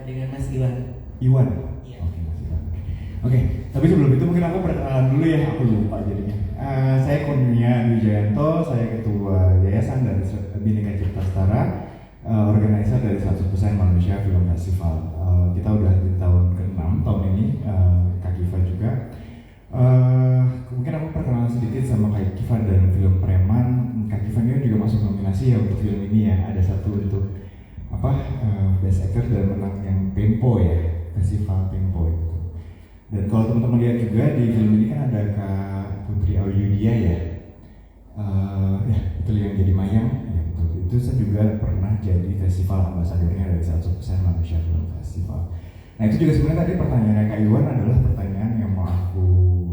Dengan Mas Iwan. Iwan? Iya. Oke, Mas Iwan. Oke, tapi sebelum itu mungkin aku perkenalan dulu ya, aku lupa jadinya. Saya Kurnia Wijayanto, saya Ketua Yayasan dari Bhinneka Cipta Setara, organizer dari 100% Manusia Film Festival. Kita udah di tahun ke-6 tahun ini, Kak Kiva juga. Mungkin aku perkenalan sedikit sama Kak Kiva dan film Preman. Kak Kiva ini juga masuk nominasi ya untuk film ini ya. Ada satu untuk Best Actor dan menang yang Tempo ya, Festival Tempo itu. Dan kalau teman-teman lihat juga di film ini kan ada Kak Putri Auyudia ya, ya itu yang jadi Mayang ya, betul. Itu saya juga pernah jadi festival ambasadornya dari 100% Manusia Film Festival. Nah itu juga sebenarnya tadi pertanyaannya Kak Iwan adalah pertanyaan yang mau aku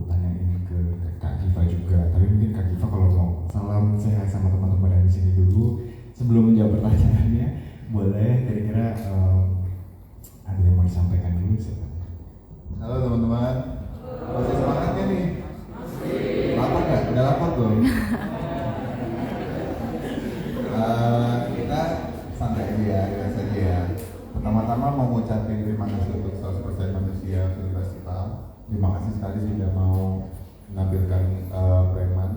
tanyain ke Kak Kiva juga. Tapi mungkin Kak Kiva kalau mau salam sehat sama teman-teman yang di sini dulu sebelum menjawab pertanyaannya, boleh kira-kira ada yang mau disampaikan dulu sebenarnya. Halo teman-teman, masih semangatnya nih? Lapar nggak? Udah lapar belum? Kita santai aja ya, relax aja ya. Pertama-tama mau ngucapin terima kasih untuk 100% Manusia Film Festival. Terima kasih sekali sudah mau menampilkan Preman.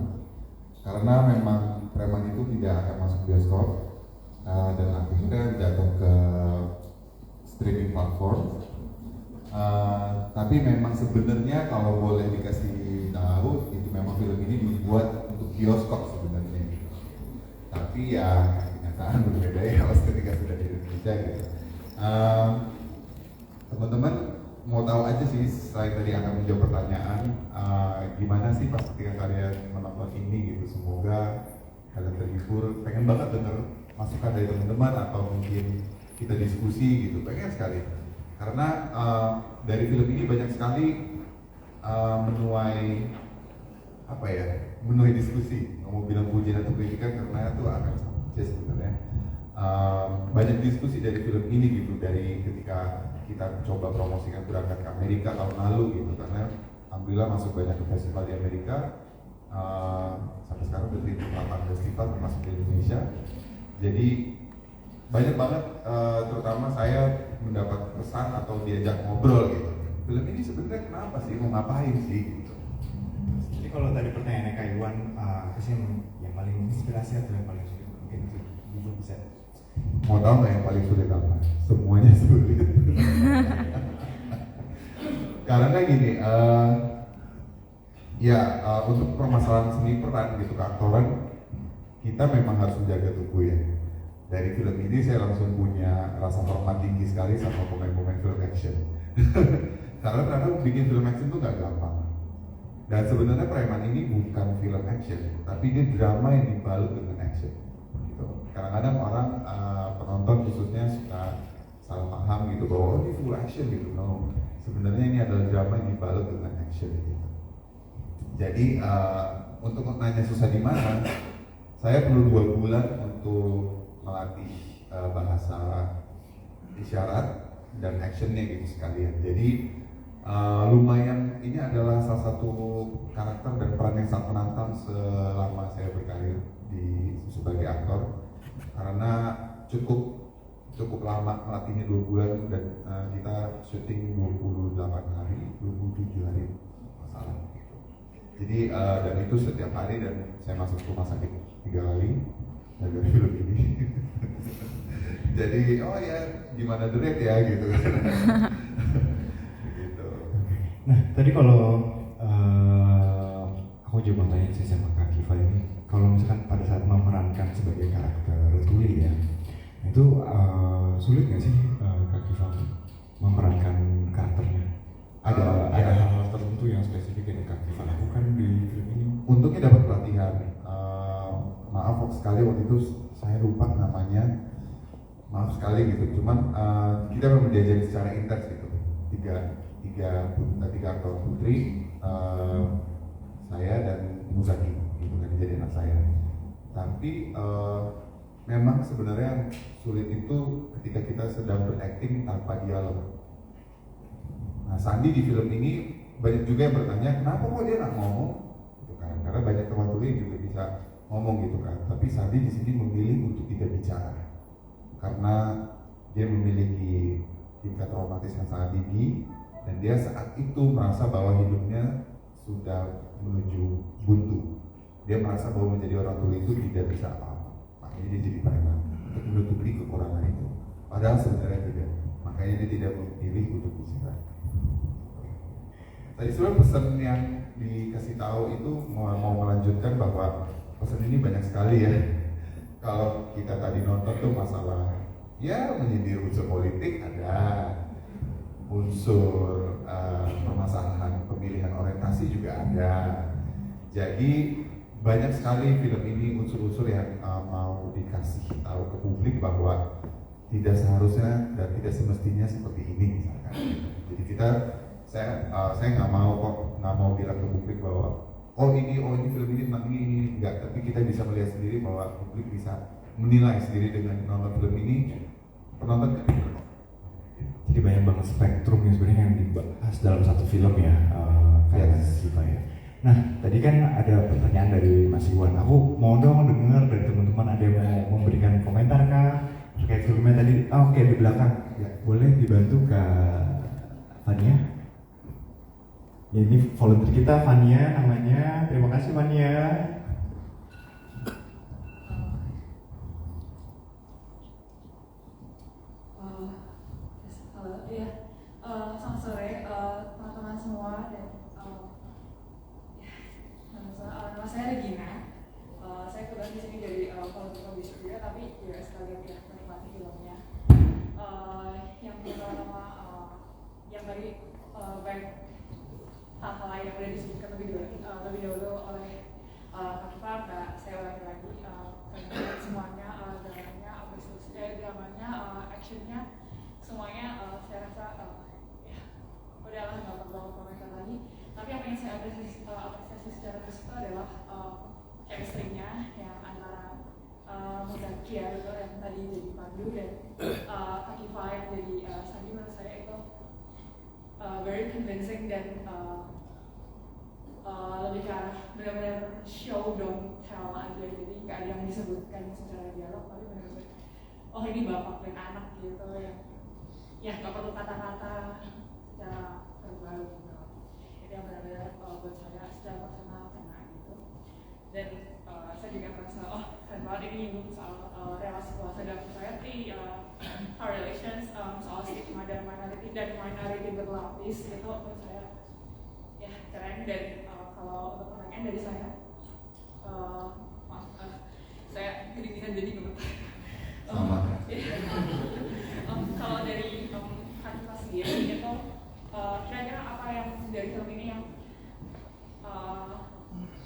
Karena memang Preman itu tidak akan masuk bioskop dan akhirnya jatuh ke streaming platform. Tapi memang sebenarnya kalau boleh dikasih tahu itu memang film ini dibuat untuk bioskop sebenarnya. Tapi ya kenyataan berbeda ya pas ketika sudah di Indonesia gitu. Teman-teman mau tahu aja sih, selain tadi akan menjawab pertanyaan, gimana sih pas ketika kalian menonton ini gitu. Semoga kalian terhibur. Pengen banget denger masukan dari teman-teman atau mungkin kita diskusi gitu. Pengen sekali. Karena dari film ini banyak sekali menuai diskusi. Mau bilang pujian atau kritikan karena itu akan saja sebenarnya. Banyak diskusi dari film ini gitu, dari ketika kita coba promosikan berangkat ke Amerika tahun lalu gitu, karena alhamdulillah masuk banyak ke festival di Amerika. Sampai sekarang udah 8 festival termasuk di Indonesia. Jadi banyak banget, terutama saya mendapat pesan atau diajak ngobrol gitu. Film ini sebenarnya kenapa sih, mau ngapain sih gitu. Jadi kalau tadi pertanyaannya Kak Iwan, apa sih yang paling inspirasi atau yang paling sulit? Mungkin itu Ibu bisa. Mau tahu nggak yang paling sulit apa? Semuanya sulit. Karena gini, untuk permasalahan seni peran gitu, keaktoran, kita memang harus menjaga tubuh ya. Dari film ini saya langsung punya rasa hormat tinggi sekali sama pemain-pemain film action. Karena ternyata bikin film action itu nggak gampang. Dan sebenarnya Preman ini bukan film action, tapi ini drama yang dibalut dengan action. Gitu. Kadang-kadang orang penonton khususnya suka salah paham gitu bahwa ini full action gitu. No, sebenarnya ini adalah drama yang dibalut dengan action gitu. Jadi untuk nanya susah di mana, saya perlu 2 bulan untuk melatih bahasa isyarat dan actionnya gitu sekalian. Jadi lumayan, ini adalah salah satu karakter dan peran yang sangat menantang selama saya berkarir sebagai aktor, karena cukup lama melatihnya 2 bulan dan kita syuting 28 hari, 27 hari masalah gitu. Jadi dan itu setiap hari, dan saya masuk rumah sakit 3 kali dari film ini. Jadi gimana duret ya gitu. Gitu. Nah tadi kalau aku juga mau tanya sih sama Kak Kiva ini, kalau misalkan pada saat memerankan sebagai karakter Tuli ya, itu sulit nggak sih Kak Kiva memerankan karakternya? Ada hal-hal tertentu yang spesifik yang Kak Kiva lakukan di film ini? Untungnya dapat pelatihan. Maaf sekali waktu itu saya lupa namanya, maaf sekali gitu. Cuman kita memang diajari secara intens gitu. Tiga aktor putri, saya dan Muzaki gitu kan, jadi anak saya. Tapi memang sebenarnya sulit itu ketika kita sedang berakting tanpa dialog. Nah, Sandi di film ini banyak juga yang bertanya kenapa kok dia nggak ngomong, gitu kan? Karena banyak teman tuli yang juga bisa ngomong gitu kan. Tapi Sandi di sini memilih untuk tidak bicara karena dia memiliki tingkat traumatis yang sangat tinggi, dan dia saat itu merasa bahwa hidupnya sudah menuju buntu. Dia merasa bahwa menjadi orang tua itu tidak bisa apa-apa, makanya dia jadi preman untuk menutupi kekurangan itu. Padahal sebenarnya tidak, makanya dia tidak memilih untuk bicara. Tadi sebenarnya pesan yang dikasih tahu itu mau melanjutkan bahwa pesan ini banyak sekali ya. Kalau kita tadi nonton tuh masalah ya menyindir unsur politik ada, unsur permasalahan pemilihan orientasi juga ada. Jadi banyak sekali film ini unsur-unsur yang mau dikasih tahu ke publik bahwa tidak seharusnya dan tidak semestinya seperti ini misalkan. Jadi saya nggak mau bilang ke publik bahwa oh ini film ini tentang ini enggak, tapi kita bisa melihat sendiri bahwa publik bisa menilai sendiri dengan nonton film ini. Penonton jadi banyak banget spektrum yang sebenarnya yang dibahas dalam satu film ya, kayak Siva ya. Nah, tadi kan ada pertanyaan dari Mas Iwan. Aku mau dong dengar dari teman-teman, ada yang mau memberikan komentar kah terkait filmnya tadi? Oke, di belakang. Ya, boleh dibantu Kak Fania? Ya, ini volunteer kita Fania namanya. Terima kasih Fania. Halo, iya. Selamat sore teman-teman semua dan nama saya Regina. Saya kebetulan di sini dari volunteer publisher juga, tapi ya sekalian ya menikmati filmnya. Yang pertama yang tadi baik hal-hal yang sudah disebutkan lebih dahulu oleh Kak Kifa, Mbak saya ulangi lagi semuanya dramanya, actionnya semuanya saya rasa ya udahlah nggak perlu komentar lagi. Tapi apa yang saya apresiasi secara khusus itu adalah chemistry-nya yang antara Muzaki ya itu yang tadi jadi Pandu dan Kak Kifa yang jadi Sandi, menurut saya itu very convincing dan lebih ke arah benar-benar show don't tell aja, jadi nggak ada yang disebutkan secara dialog tapi benar-benar oh ini bapak dan anak gitu ya nggak perlu kata-kata secara verbal gitu. Itu yang benar-benar buat saya secara personal kena gitu. Dan saya juga merasa keren banget ini nyinggung soal relasi kuasa dalam society, our relations, soal stigma dan minority berlapis itu menurut saya ya keren. Dan kalau untuk pertanyaan dari saya maaf saya kedinginan jadi gemetar. Kalau dari Hanifah sendiri itu kira-kira apa yang dari film ini yang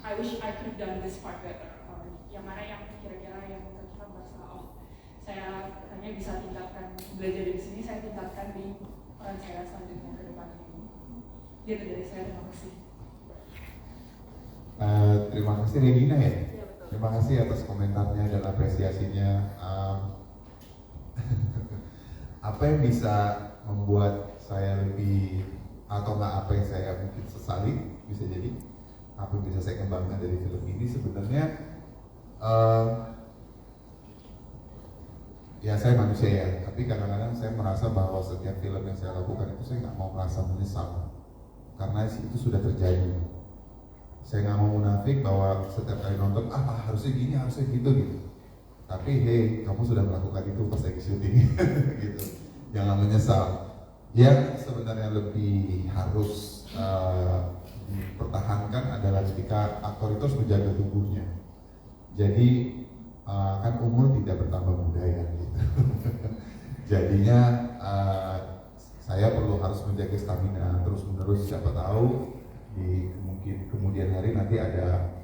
I wish I could have done this part better, yang mana yang kira-kira yang kita merasa saya hanya bisa tingkatkan belajar dari sini, saya tingkatkan di peran saya selanjutnya ke depan ini. Gitu dari saya, terima kasih. Terima kasih Regina ya. Ya, betul. Terima kasih atas komentarnya dan apresiasinya. Apa yang bisa membuat saya lebih atau nggak apa yang saya mungkin sesali, bisa jadi apa yang bisa saya kembangkan dari film ini sebenarnya ya saya manusia ya, tapi kadang-kadang saya merasa bahwa setiap film yang saya lakukan itu saya nggak mau merasa menyesal karena itu sudah terjadi. Saya nggak mau munafik bahwa setiap kali nonton harusnya gini, harusnya gitu. Tapi hey, kamu sudah melakukan itu pas lagi syuting gitu. Jangan menyesal. Yang sebenarnya lebih harus dipertahankan adalah ketika aktor itu harus menjaga tubuhnya. Jadi kan umur tidak bertambah muda ya gitu. Jadinya saya perlu harus menjaga stamina terus menerus. Siapa tahu di mungkin kemudian hari nanti ada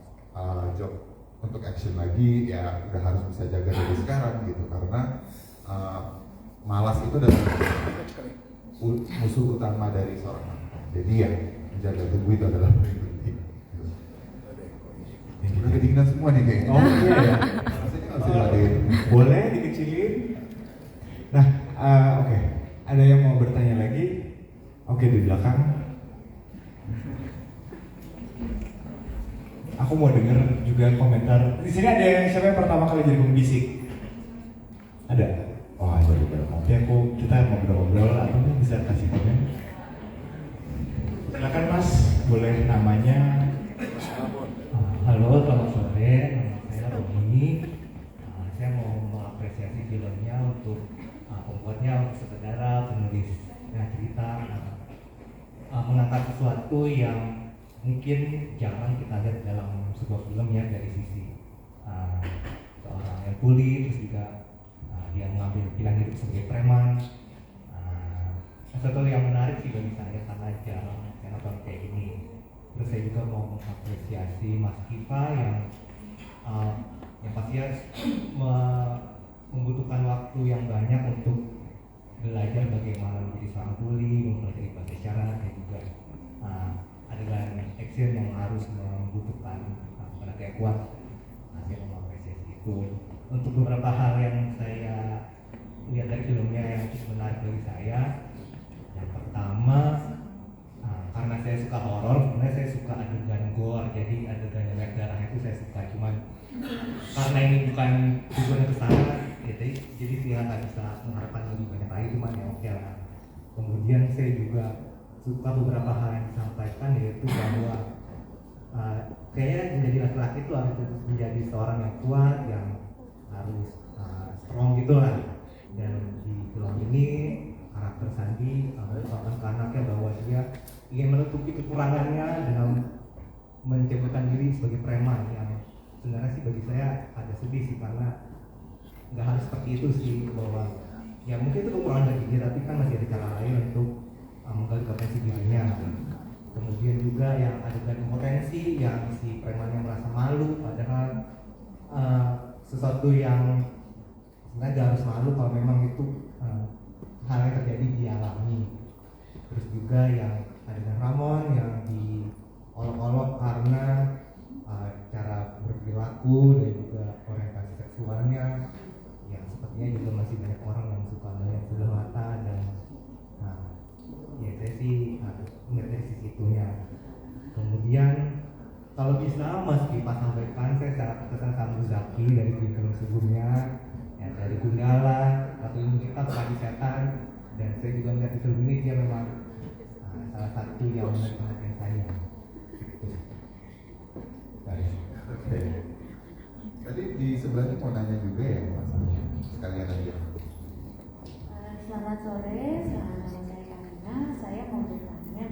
job untuk action lagi, ya udah harus bisa jaga dari sekarang gitu, karena malas itu adalah musuh utama dari seorang aktor. Jadi ya menjaga tubuh itu adalah paling penting. Udah kedinginan semua nih kayaknya. Oh iya. Rasanya nggak bisa diladein. Boleh dikecilin. Nah, oke. Ada yang mau bertanya lagi? Oke, di belakang. Aku mau dengar juga komentar. Di sini ada yang siapa yang pertama kali jadi pembisik? Ada? Oh, ada. Oke, kita ngobrol-ngobrol atau sesuatu yang mungkin jarang kita lihat dalam sebuah film ya, dari sisi seorang yang tuli, terus juga dia mengambil pilihan hidup sebagai preman. Sesuatu yang menarik sih bagi saya karena jarang saya nonton kayak gini. Terus saya juga mau mengapresiasi Mas Kiva yang pastinya membutuhkan waktu yang banyak untuk belajar bagaimana menjadi seorang tuli, mempelajari bahasa isyarat, dan juga adegan action yang harus membutuhkan tenaga yang kuat. Saya mau mengapresiasi itu. Untuk beberapa hal yang saya lihat dari filmnya yang cukup menarik bagi saya, yang pertama karena saya suka horor, sebenarnya saya suka adegan gore, jadi adegan yang darah itu saya suka. Cuman karena ini bukan tujuannya ke sana, jadi saya nggak bisa mengharapkan lebih banyak lagi, cuman ya oke lah. Kemudian saya juga suka beberapa hal yang disampaikan, yaitu bahwa kayaknya menjadi laki-laki itu harus menjadi seorang yang kuat, yang harus strong gitu lah. Dan di film ini karakter Sandi merupakan ke anaknya bahwa dia ingin menutupi kekurangannya dengan mencebutkan diri sebagai preman, yang sebenarnya sih bagi saya agak sedih sih, karena nggak harus seperti itu sih, bahwa ya mungkin itu kekurangan dari dia, tapi kan masih ada cara lain untuk menggali potensi dirinya. Kemudian juga yang adegan potensi yang si premannya merasa malu, padahal sesuatu yang sebenarnya gak harus malu kalau memang itu hal yang terjadi dialami. Terus juga yang adegan Ramon yang diolok-olok karena cara berperilaku dan juga orientasi seksualnya, yang sepertinya juga masih banyak orang yang suka melihat sebelah mata. Dan ya saya sih melihat dari sisi itunya. Kemudian kalau bisa Mas Kipa sampaikan, saya sangat terkesan sama Muzaki dari film sebelumnya, ya, dari Gundala atau Ilmu Hitam Pagi Setan. Dan saya juga melihat di film ini dia memang salah satu yang menarik perhatian saya. Oke. Tadi di sebelahnya mau nanya juga ya Mas, sekalian aja. Selamat sore, nama saya Karina. Saya mau bertanya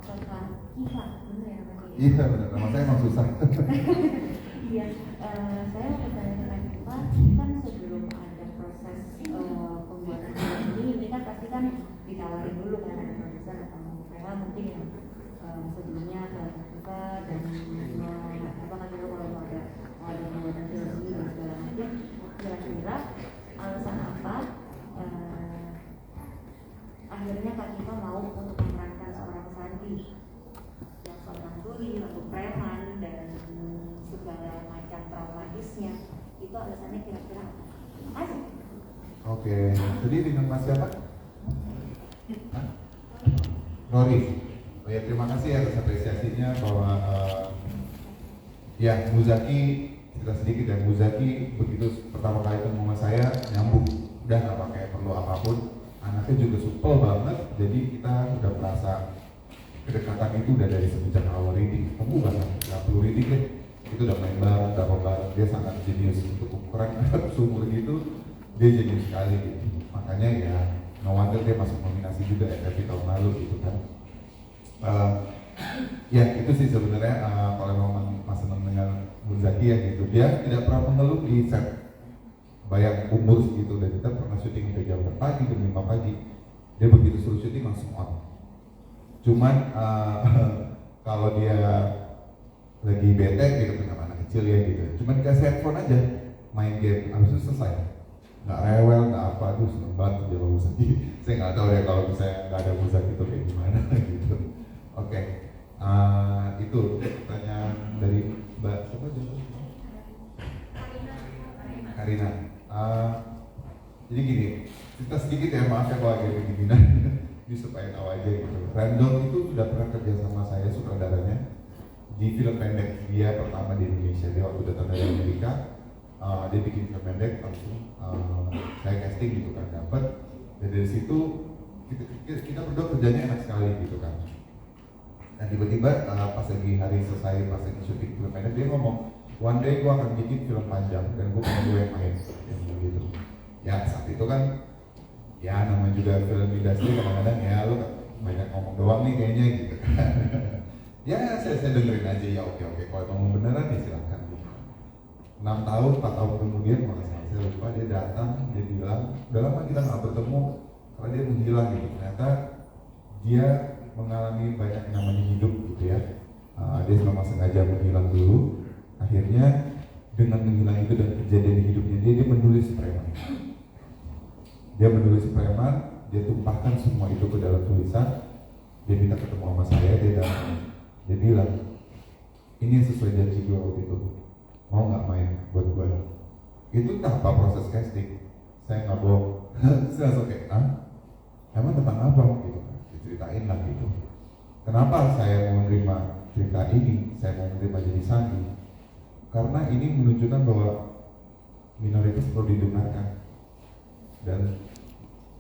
ke Kak Kiva, benar ya namanya? Iya benar, nama saya emang susah. Iya, saya mau bertanya ke Kak Kiva, kan sebelum ada proses pembuatan film ini kan pasti kan ditawarin dulu kan ada produser atau Vera mungkin yang sebelumnya ke Kak Kiva dan apakah dulu kalau ada pembuatan film ini dan segala macam, kira-kira alasan apa akhirnya Kak Kiva mau untuk memerankan seorang Sandi yang seorang tuli atau preman dan segala macam traumatisnya, itu alasannya kira-kira apa? Oke, jadi dengan Mas siapa? Rory. Oh ya, terima kasih atas apresiasinya bahwa ya Muzaki, cerita sedikit ya, Muzaki begitu pertama kali ketemu sama saya nyambung, udah nggak pakai perlu apapun, anaknya juga supel banget, jadi kita udah merasa kedekatan itu udah dari semenjak awal reading, kamu bahkan nggak perlu reading deh, itu udah main bareng, udah bareng, dia sangat jenius untuk ukuran seumur gitu, dia jenius sekali gitu, makanya ya no wonder dia masuk nominasi juga FFI tahun lalu gitu kan. Ya itu sih sebenarnya kalau memang Mas senang dengan Muzaki ya gitu, dia tidak pernah mengeluh di set, bayang umur segitu, dan kita pernah syuting sampai jam 4 pagi, jam 5 pagi, dia begitu suruh syuting langsung on. Cuman kalau dia lagi bete gitu dengan anak kecil ya gitu, cuman dikasih headphone aja, main game, habis itu selesai, nggak rewel, nggak apa, tuh seneng banget dia sama Muzaki. Saya nggak tahu ya kalau misalnya nggak ada Muzaki itu kayak gimana gitu. Oke, itu pertanyaan dari Mbak siapa juga? Karina. Jadi gini, cerita sedikit ya, maaf ya kalau agak kedinginan, ini supaya tahu aja gitu. Randall itu sudah pernah kerja sama saya, sutradaranya, di film pendek dia pertama di Indonesia. Dia waktu datang dari Amerika, dia bikin film pendek, langsung saya casting gitu kan, dapat. Dan dari situ kita berdua kerjanya enak sekali gitu kan. Dan tiba-tiba pas lagi hari selesai, pas lagi syuting film pendek, dia ngomong, one day gue akan bikin film panjang dan gue pengen gue yang main, yang gitu. Ya saat itu kan, ya namanya juga film industri kadang-kadang ya lo banyak ngomong doang nih kayaknya gitu. Ya saya dengerin aja ya, oke kalau ngomong beneran ya silakan gitu. 6 tahun, 4 tahun kemudian saya lupa, dia datang, dia bilang udah lama kita nggak bertemu karena dia menghilang gitu. Ternyata dia mengalami banyak yang namanya hidup gitu ya. Dia memang sengaja menghilang dulu. Akhirnya dengan menghilang itu dan kejadian di hidupnya dia menulis preman. Dia menulis preman, dia tumpahkan semua itu ke dalam tulisan. Dia minta ketemu sama saya, dia datang. Dia bilang, ini sesuai janji gue waktu itu, mau nggak main buat gue? Itu tanpa proses casting, saya nggak bohong. Saya langsung kayak, emang tentang apa? Gitu, diceritain lah gitu. Kenapa saya mau menerima cerita ini? Saya mau menerima jadi Sandi karena ini menunjukkan bahwa minoritas perlu didengarkan. Dan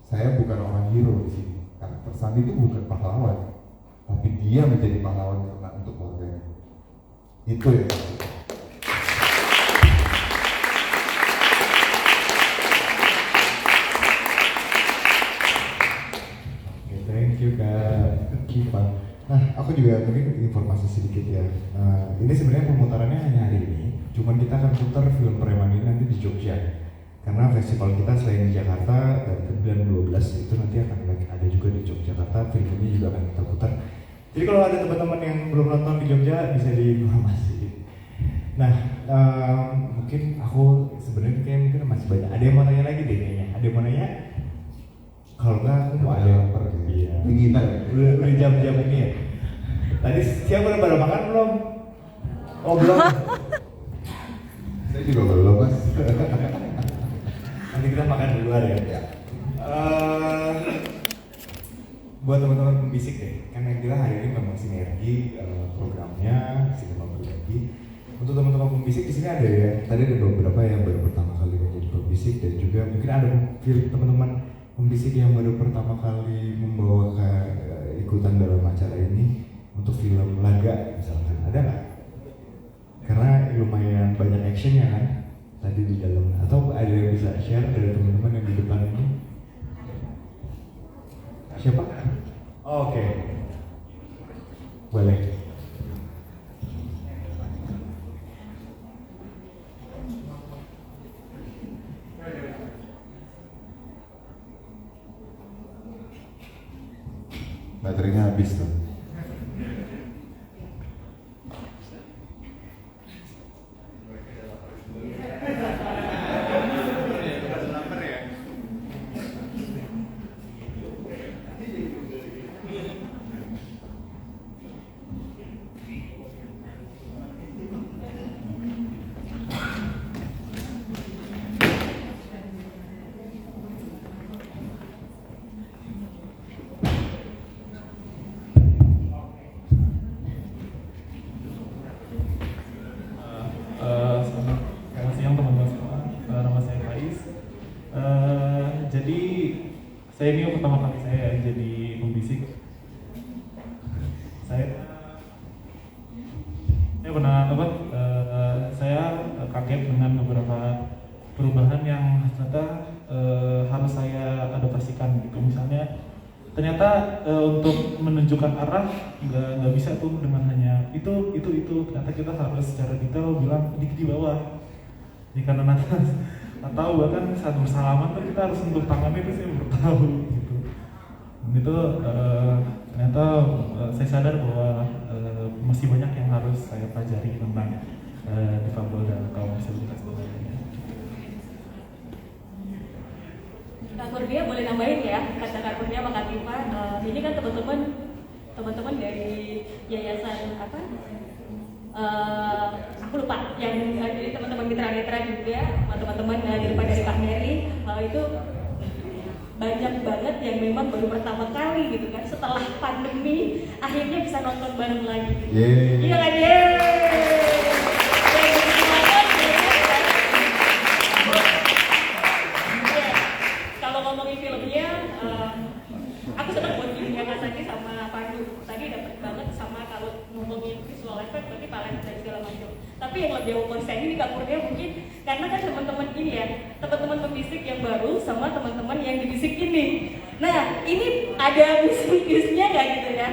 saya bukan orang hero di sini. Karakter Sandi itu bukan pahlawan, tapi dia menjadi pahlawan karena untuk keluarganya. Itu ya. Oke, thank you Kak Kiva. Nah, aku juga mungkin informasi sedikit ya. Ini sebenarnya pemutarannya hanya hari ini. Cuman kita akan putar film Preman ini nanti di Jogja. Karena festival kita selain di Jakarta dan 9-12 itu nanti akan ada juga di Yogyakarta. Film ini juga akan kita putar. Jadi kalau ada teman-teman yang belum nonton di Jogja bisa diinformasi. Nah, mungkin aku sebenarnya kayak mungkin masih banyak. Ada yang mau nanya lagi deh kayaknya. Ada yang mau nanya? Kalau nggak, aku mau ada yang pergi. Iya. Udah jam-jam ini ya. Tadi siang udah pada makan belum? Oh belum. Saya juga belum mas. Nanti kita makan di luar ya. Buat teman-teman pembisik deh, kan yang kita hari ini memang sinergi programnya sinema berbagi. Untuk teman-teman pembisik di sini ada ya. Tadi ada beberapa yang baru pertama kali menjadi pembisik dan juga mungkin ada teman-teman pembisik yang baru pertama kali membawa ikutan dalam acara ini untuk film laga misalkan, ada nggak? Karena lumayan banyak actionnya kan tadi di dalam, atau ada yang bisa share dari teman-teman yang di depan ini? Siapa? Oh, oke. Boleh. Baterainya habis tuh. Selamat siang teman-teman semua. Nama saya Faiz. Jadi saya ini pertama kali saya jadi pembisik. Saya pernah saya kaget dengan beberapa perubahan yang ternyata harus saya adaptasikan gitu. Misalnya ternyata untuk menunjukkan arah nggak bisa tuh dengan hanya itu ternyata kita harus secara detail bilang di bawah di kanan atas atau bahkan saat bersalaman tuh kita harus sentuh tangannya itu saya baru tahu gitu. Dan itu ternyata saya sadar bahwa masih banyak yang harus saya pelajari tentang difabel dan kaum disabilitas lainnya. Kak Kurnia boleh nambahin ya, kata Kak Kurnia sama Kak Kiva, ini kan teman-teman dari yayasan apa? Aku lupa, yang jadi teman-teman mitra-mitra juga, teman-teman dari Pak Mary, itu banyak banget yang memang baru pertama kali gitu kan, setelah pandemi akhirnya bisa nonton bareng lagi. Iya kan, Aku senang buat gini Kak Sandi sama Pandu. Tadi dapat banget sama kalau ngomongin visual effect berarti talent dan segala macam. Tapi yang lebih aku konsen ini Kak Kurnia mungkin karena kan teman-teman ini ya, teman-teman pembisik yang baru sama teman-teman yang dibisik ini. Nah, ini ada bisik-bisiknya nggak gitu ya?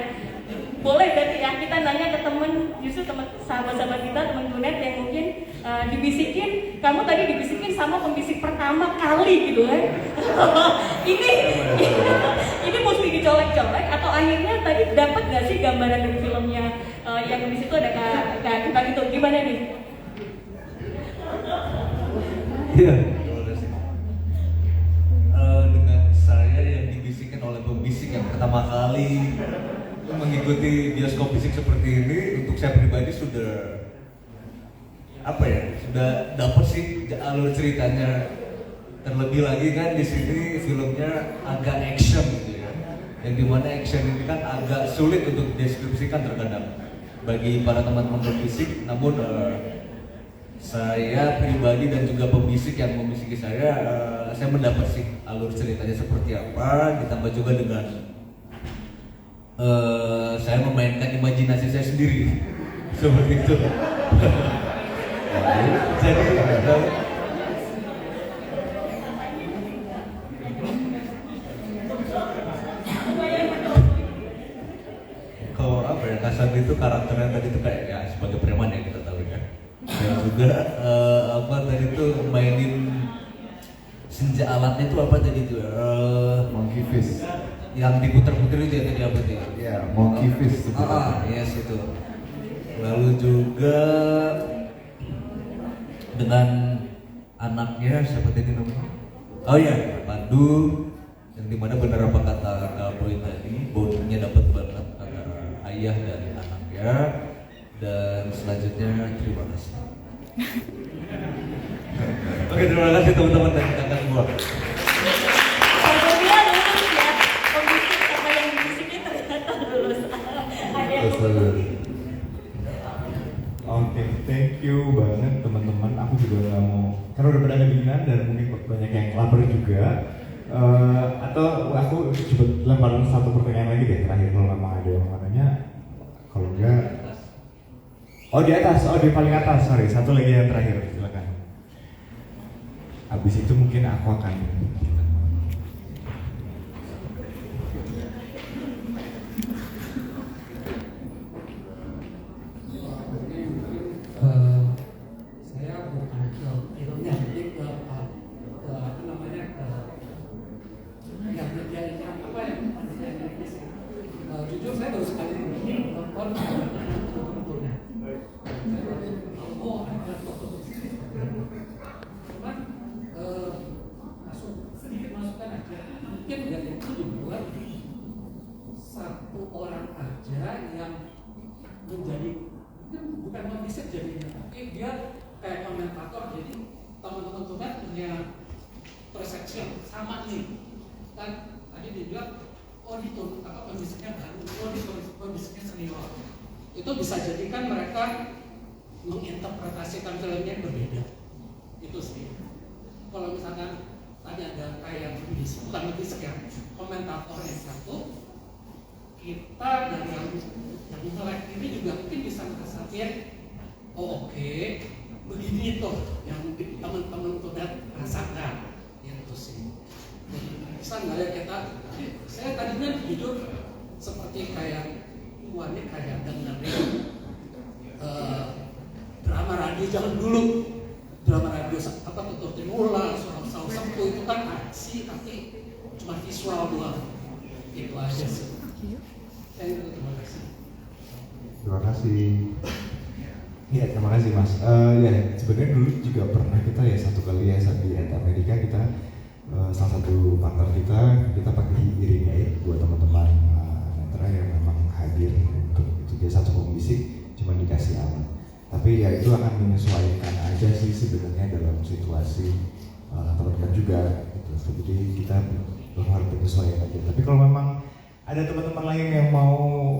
Boleh berarti ya kita nanya ke temen, justru teman sahabat-sahabat kita, teman Tunet yang mungkin dibisikin, kamu tadi dibisikin sama pembisik pertama kali gitu kan? ini mesti dicolek-colek atau akhirnya tadi dapat nggak sih gambaran dari filmnya yang di situ ada kak itu gimana nih? Iya. Dengan saya yang dibisikin oleh pembisik yang pertama kali mengikuti bioskop bisik seperti ini, untuk saya pribadi sudah sudah dapat sih alur ceritanya. Terlebih lagi kan di sini filmnya agak action gitu ya, yang dimana action ini kan agak sulit untuk dideskripsikan terkadang bagi para teman-teman pembisik. Namun saya pribadi dan juga pembisik yang membisiki saya mendapat sih alur ceritanya seperti apa, ditambah juga dengan saya memainkan imajinasi saya sendiri seperti itu. Jadi kalau Kasan itu karakternya tadi itu kayak ya sebagai preman yang kita tahu ya, dan juga tadi itu mainin senja alatnya itu apa tadi itu Monkey Fist. Yang diputer-puter itu ya tadi apa tuh? Ya, Monkey Fist. Yes itu. Lalu juga dengan anaknya siapa tadi namanya? Oh ya, Pandu, yang dimana benar apa kata Kak Boy tadi, bondingnya dapat banget antara ayah dan anaknya. Dan selanjutnya terima kasih. Oke, terima kasih teman-teman dan kakak semua. Oke, thank you banget teman-teman. Aku juga nggak mau, karena udah pada kedinginan dan mungkin banyak yang lapar juga. Atau aku coba lemparin satu pertanyaan lagi deh terakhir kalau memang ada yang mau nanya. Kalau enggak, di atas, di paling atas. Sorry, satu lagi yang terakhir, silakan. Habis itu mungkin aku akan. Saya bukan ke filmnya, jadi ke apa namanya yang menjadi apa ya jujur saya baru sekali ini nonton foto-fotonya. Saya baru tahu ada foto di sini. Cuman sedikit masukan aja. Mungkin dari itu dibuat satu orang aja yang menjadi bukan pembisik jadinya, tapi dia kayak komentator. Jadi teman-teman Tunet punya persepsi sama nih kan, tadi dia bilang itu pembisiknya baru, pembisiknya senior. Itu bisa jadikan mereka menginterpretasikan filmnya berbeda. Itu sih. Kalau misalkan tadi ada kayak pembisik, bukan pembisik ya, komentator yang satu, kita dari yang melek ini juga mungkin bisa ngerasain, oke, begini tuh yang mungkin teman-teman Tunet rasakan. Itu sih. Bisa nggak ya kita? Saya tadinya jujur seperti kayak wanita kayak dengerin drama radio zaman dulu, drama radio apa Tutur Timula, Suara Sepu itu kan aksi tapi cuma visual doang. Itu aja sih. Terima kasih. Terima kasih. Iya, terima kasih Mas. Ya, sebenarnya dulu juga pernah kita ya satu kali ya saat di Amerika kita salah satu partner kita pakai hearing aid buat teman-teman netra yang memang hadir untuk itu dia satu pembisik cuma dikasih alat. Tapi ya itu akan menyesuaikan aja sih sebenarnya dalam situasi teman-teman juga gitu. Jadi kita harus menyesuaikan aja. Tapi kalau memang ada teman-teman lain yang mau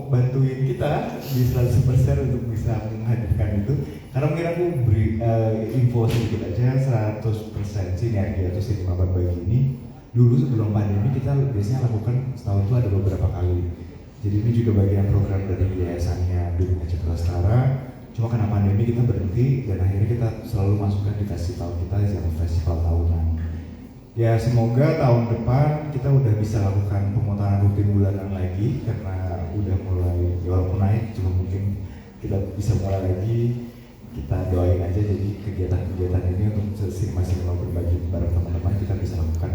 bantuin kita di 100% untuk bisa menghadirkan itu, karena mungkin aku beri info sedikit aja 100% sinergi atau sinema berbagi ini dulu sebelum pandemi kita biasanya lakukan setahun itu ada Jadi ini juga bagian program dari yayasannya Bhinneka Cipta Lestari. Cuma karena pandemi kita berhenti dan akhirnya kita selalu masukkan di festival kita yang festival tahunan. Ya semoga tahun depan kita udah bisa lakukan pemutaran rutin bulanan lagi karena udah mulai walaupun naik cuma mungkin kita bisa mulai lagi. Kita doain aja jadi kegiatan-kegiatan ini untuk masing-masing mau berbagi bareng teman-teman kita bisa lakukan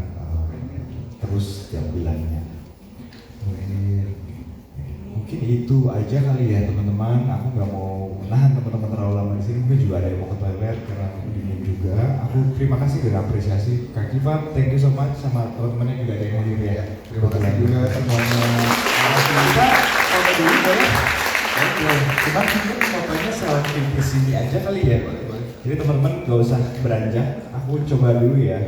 terus setiap bulannya. Mungkin itu aja kali ya teman-teman. Aku nggak mau menahan teman-teman terlalu lama di sini. Mungkin juga ada yang mau ke toilet karena dingin juga. Aku terima kasih dan apresiasi Kak Kiva. Thank you so much sama teman-teman yang juga ada yang hadir ya. Terima kasih juga semuanya. Kita foto dulu boleh? Oke, kita mungkin fotonya selfie kesini aja kali ya. Jadi teman-teman gak usah beranjak. Aku coba dulu ya.